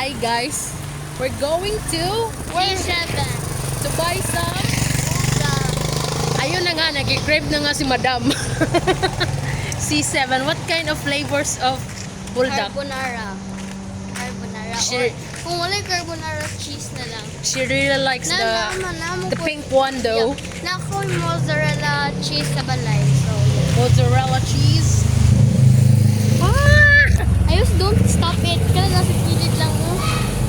Hi guys, we're going to G7. to buy some. Ayun na nga, nag-crave na nga si Madam. C7. What kind of flavors of bulldog? Carbonara. She, Kung wala carbonara, cheese na lang. she really likes the pink one though. Na ako yung mozzarella cheese sa balay. So, yeah. Mozzarella cheese. Ayos, don't stop it. Kaya nasa gilid lang mo.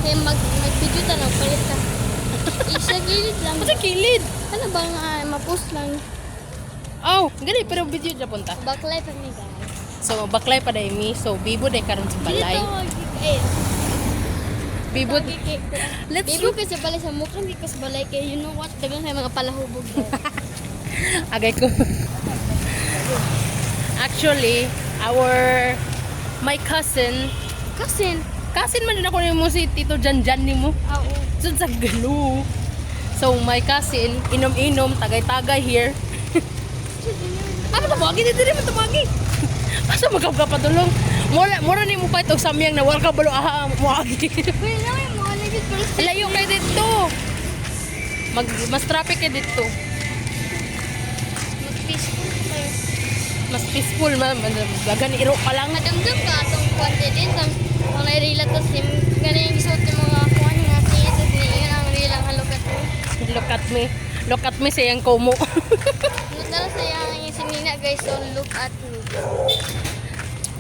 Kaya mag-video ta lang, palit ka. Isa gilid lang. Sa kilid. Ano ba nga, ma-post lang. Oh, gali pero video dyan punta. Baklay pa ni guys. So baklay pa dahil mi. So bibo dahil karon sa balay. Bibo. Let's Bibo ka sa balay sa mukha, hindi ka sa balay. Kaya you know what? Dagang kayo mga palahubog. Agay ko. Actually, my cousin man din ako ni mo si Tito Janjan ni mo. Oo. So sa galo. So my cousin, inom-inom, tagay-tagay here. Ano tabagi dito rin mo tabagi? Asa magkapatulong? Mura ni mo pa itong samyang na wala ka balo aha mo agi. Wait, na may mga legit first. Layo kayo dito. Mas traffic kayo dito. Mag-peaceful kayo. Mas peaceful man. Gagan iro pa lang. Madamdam ka itong kwante din. Kung nairila to sim, ganun yung isuot yung mga kuhan nga siya. Tapos yun ang rilang halukat mo. Look at me. Look at me sayang komo. Nutala sa yung sinina guys, so look at me.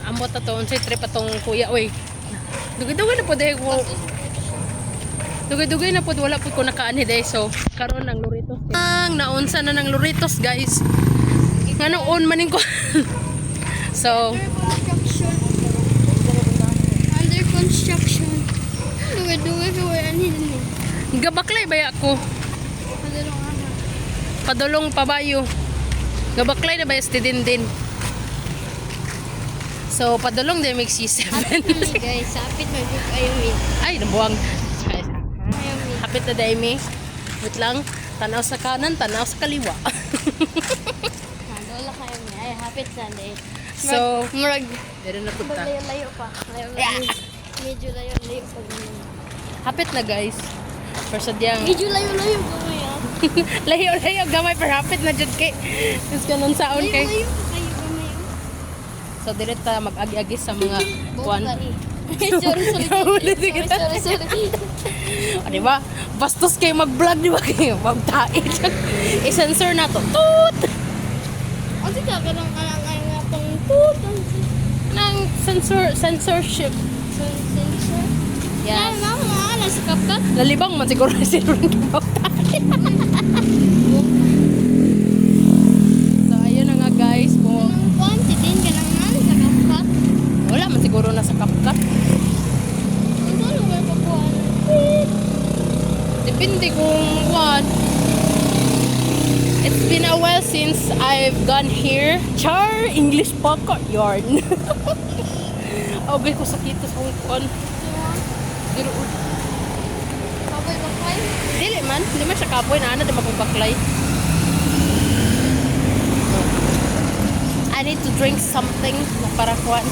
Amot na to. Unsay trip atong kuya. Uy. Dugay-dugay na po dahil ko. Dugay-dugay na po. Wala po ko nakaani dahil. So, karon ng Loritos. Naunsa na ng Loritos guys. Nga noon maning ko. So, Under construction. Dugay-dugay ka wala nila. gabaklay ba ako? Padulong pabayo. Gabaklay na ba yung din. So, padulong din may C7. Actually guys, sapit mag-book kayo with. Ay, nabuwang. Ayaw with. Hapit na dahil may. Wait lang. Tanaw sa kanan, tanaw sa kaliwa. Dola kayo niya. Ay, hapit Sunday. So, Murag. meron na punta. Layo pa. Medyo layo pa. Hapit na guys. For sadyang Medyo layo gamay ah. layo gamay pero hapit na jud kay. Is kanon saon kay. Layo kayo gamay. So direta mag-agi-agi sa mga kuan. Sorry. O diba? Bastos kay mag-vlog di ba kayo? Magtae. I-censor na to. Toot! Ang sika ka lang ay nga pang tut. Nang censorship. Sensor. Yes. Nasa kapkat. Lalibang man siguro si Ron magtae. So ayun na nga guys. Kung Anong konti din ka lang sa kapkat. wala man siguro nasa kapkat. Ang solo ka papuan. Depende kung what. It's been a while since I've gone here. Char! English pocket yarn. Okay ko sakit sa kuan. Dilo. Kaboy ba kayo? Dili man siya kapoy na ana di magbaklay. I need to drink something na para kuan.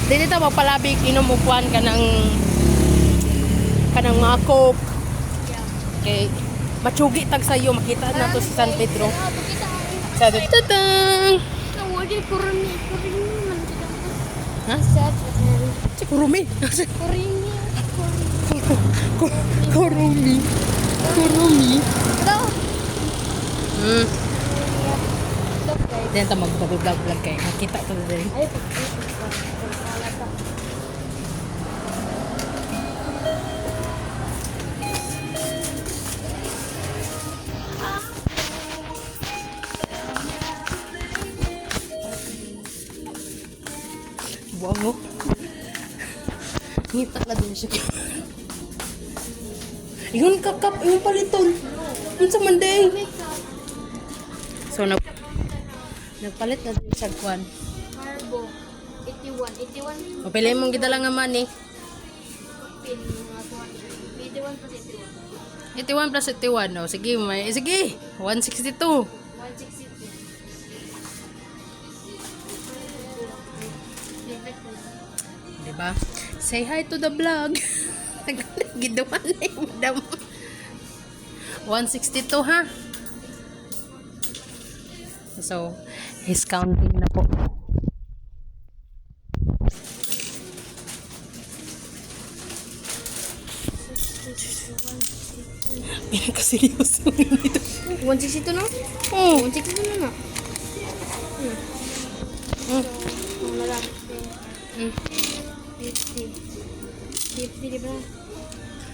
Dili ta magpalabig inom mo kuan kanang mga coke. Yeah. Okay. Machugi tag sayo makita na to sa San Pedro. Pakita mo. Sa tatang. Nawagi kurumi man kita. Ha? Sad. Si Kurumi. Kurumi. Kurumi. Ito. Look guys. Diyan ta mag-vlog kay makita to din. Ay, Buang mo. Ngita na din siya. Yun kakap, yung paliton. Yun sa manday. So, nagpalit na din siya kuan. Marbo. 81. Mapili mong gidala nga money. Pin. 81 plus 81. 81 plus 81. No? Sige, 162. 162. Diba? Say hi to the vlog. Giduman na yung madam. 162 ha. So, he's counting na po. Pinakaseryoso nito. 162 no? Oh. 162 na na. Wala. 50. 50 di ba?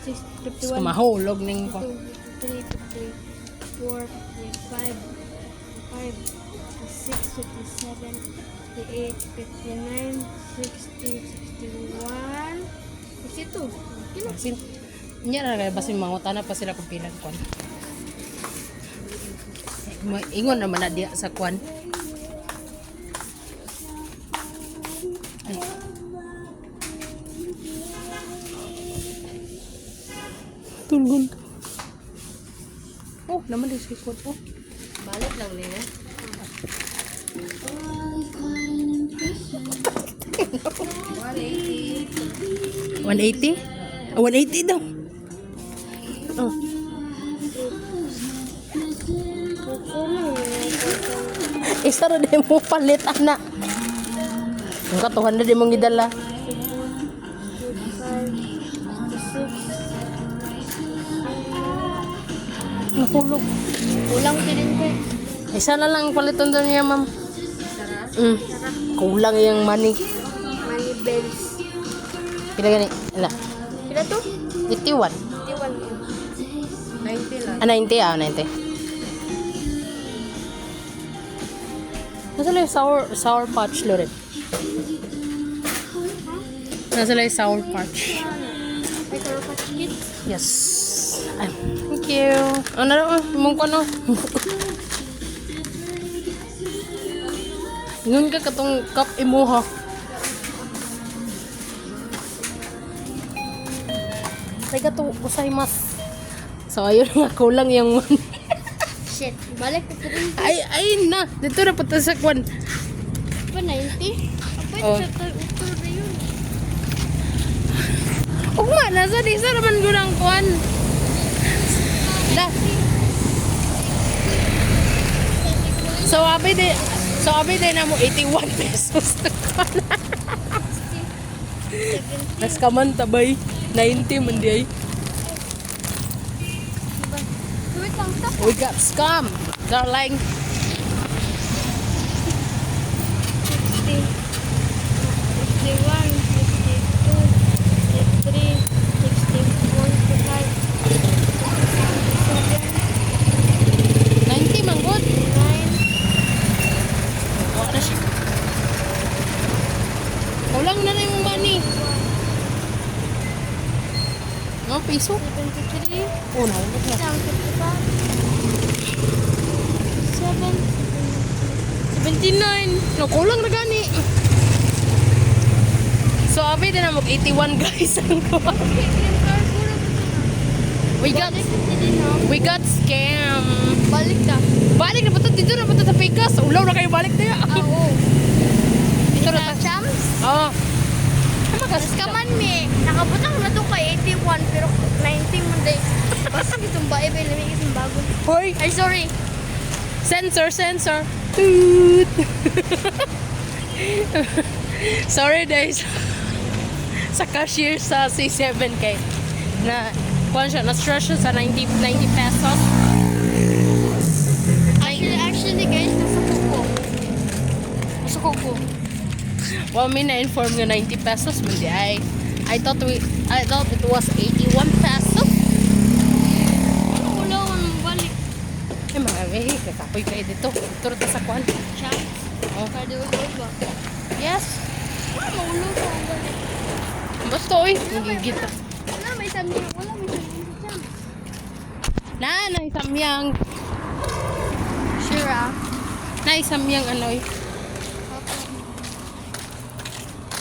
51. Mahulog ning ko. 53, 54, 55, 56, 57, 58, 59, 60, 61, 62. Kilo. Sin nya ra kay basin mangutana pa sila kung pilang kwan. Ingon naman na diya sa kwan. Ay. Tulgon ka. Oh, naman din si Kwan. Oh. Balik lang niya. 180? 180 daw. Oh. Isa na din mo palit, anak. Ang katuhan na din mong gidala. Nakulog. Kulang din ko eh. Isa na lang paliton doon niya, ma'am. Kulang yung money. Money bells. Pila gani? Ala. Kila to? 81. 51. 90 lang. 90 ah, 90. Nasa lang yung sour patch, Loren? Nasa lang yung sour patch. Ay, karo pa kids. Yes. Ay, thank you. Ano na, mong ko no? Ngun ka katong cup imuha. Ay ka to, usay mas. So, ayun nga, kulang yung money. Shit. Balik ko rin. Ay na. Dito na punta sa kwan. Pa 90? Apa Oh. yung utol na yun? Ugma, nasa di sa naman gunang kwan. Da. So, abi din na mo 81 pesos. Mas kaman tabay. 90 man di ay. Wait lang ta. We got scam, darling. 60. 61, 62, 63, 64, 65, 90 man good. 9, Wala na siya. Kulang na na yung money. No, piso? 73, Oh, nalulog na. 79. No, kulang na gani. So, abi din na mag 81 guys. We got scam. Balik ka. Balik na punta dito na punta sa Pikas. Ulaw na kayo balik na. Oo. Dito na ta. Chams? Oo. Ano ka Ka man me. Nakabutang na to kay 81 pero 90 mo day. Basta itong bae ba lamig itong bago. Hoy, Ay sorry. sensor. Toot. Sorry guys. Sa cashier sa C7K na kuan siya na stress siya sa 90 pesos. Actually guys, nasa kuko. Well, may na-inform nga 90 pesos hindi ay I thought it was 81 pesos. Wala ko nang balik. Ay mga vehi, kakapoy kayo dito. Turo ta sa kuan. Chams? Oh. Kada ulo ba? Yes. Maulo ko ang balik. Basta oy, gigit. Wala may samyang. Wala may samyang sa Chams. Na isamyang. Sure ah. Na isamyang ano eh.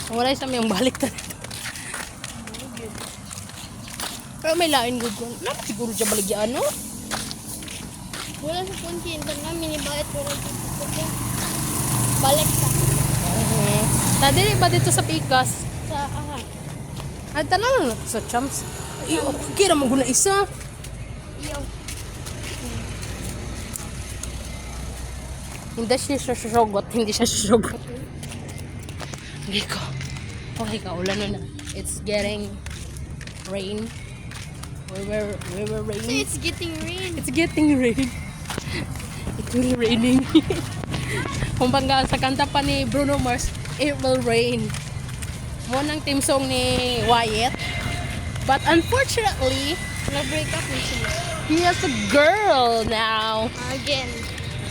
Wala isamyang balik ta. Pero may lain good one. Naman siguro siya baligyan, no? Wala sa punti. Ito na minibait ko rin sa balik ka. Tadili ba dito sa Pikas? Sa aha. Ay, tanan sa champs. Kira mo guna isa. Iyo. Hindi siya susugot. Hindi siya susugot. Hindi ko. Okay ka, ulan na. It's getting rain. We were So raining. it's getting rain. It's getting rain. It will raining. Kumbaga sa kanta pa ni Bruno Mars, it will rain. Mo nang team song ni Wyatt. But unfortunately, Na-break up na sila. he has a girl now. Again.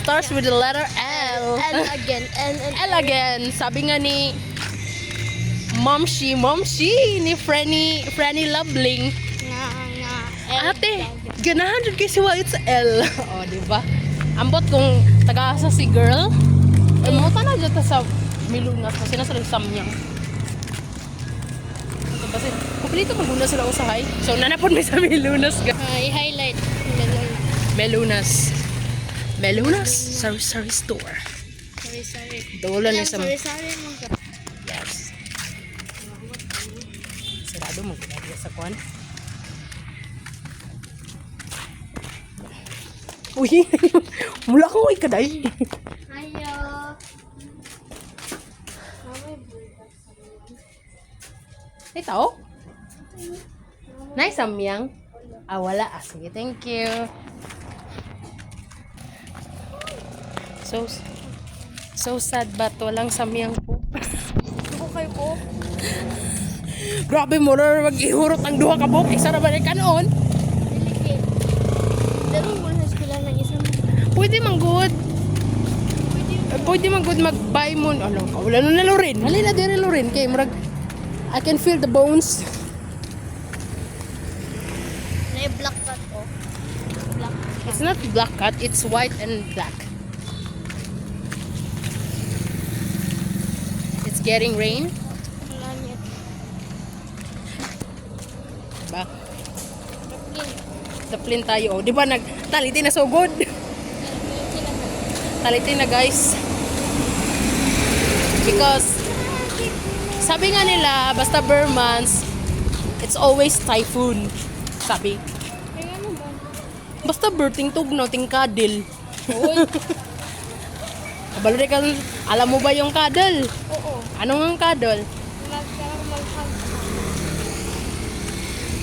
Starts with the letter L. And again. And L again. Sabi nga ni Momshi ni Franny Loveling. Nga. Ate, ganahan dyan kayo si Wyatt sa L. O, diba? Ambot kung taga-asa si girl. Ay, mo na dyan ta sa Milungas. Kasi nasa Samyang. Kasi, kumplito maguna sila usahay. So, nanapon may sa Milunas. I-highlight. Melunas. Melunas Sari Store. Sorry. Dolan ni sa... Sorry mo ka. Yes. Sarado magkakaya sa kwan. Uy, mula ko ay kaday. Ayo. Ay, tao? Nice, samyang. Ah, wala. Ah, sige, thank you. So sad ba? Walang samyang po. Okay po. Grabe mo na mag-ihurot ang duha ka buhok. Isa na ba na kanon? Delicate. Dalo mo na sila ng isang. Pwede man good. Pwede man good mag-buy mo. Ano, wala na Lorin. Halina din Lorin. Kay murag, I can feel the bones. Na-black cut oh. Black. It's not black cut. It's white and black. It's getting rain. Wala niya. Diba? Kaplin. Daplin tayo. Oh. Diba nagtaliti na so good? Taliti na guys. Because sabi nga nila, basta Burmans, it's always typhoon. Sabi. Kaya ano ba? Basta birthing tugno, ting kadil. Uy. Kabalo ka, alam mo ba yung kadal? Oo. Anong ang kadal? Mag-hug.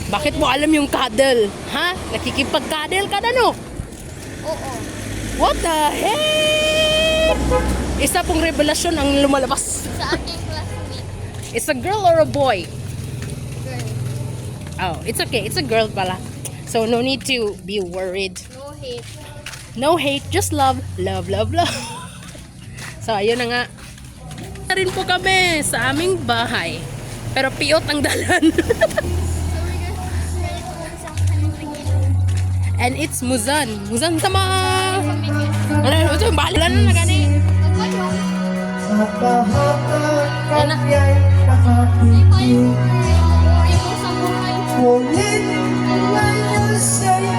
Bakit mo alam yung kadal? Ha? Nakikipag-kadal ka na no? Oo. What the heck? Isa pong revelasyon ang lumalabas. Sa aking classmate. It's a girl or a boy? Girl. Oh, it's okay. It's a girl pala. So no need to be worried. No hate. No hate, just love. Love, love, love. So, ayun na nga. Na rin po kami sa aming bahay. Pero piyot ang dalan. So we got ready to go sa kanilang. And it's Muzan. Muzan sama. Pamigil. Ano, ito, bahala na gani. Magbayo. Yan na. Ay, kayo. Imo sa buhay. Ngunit ang ngayon sa'yo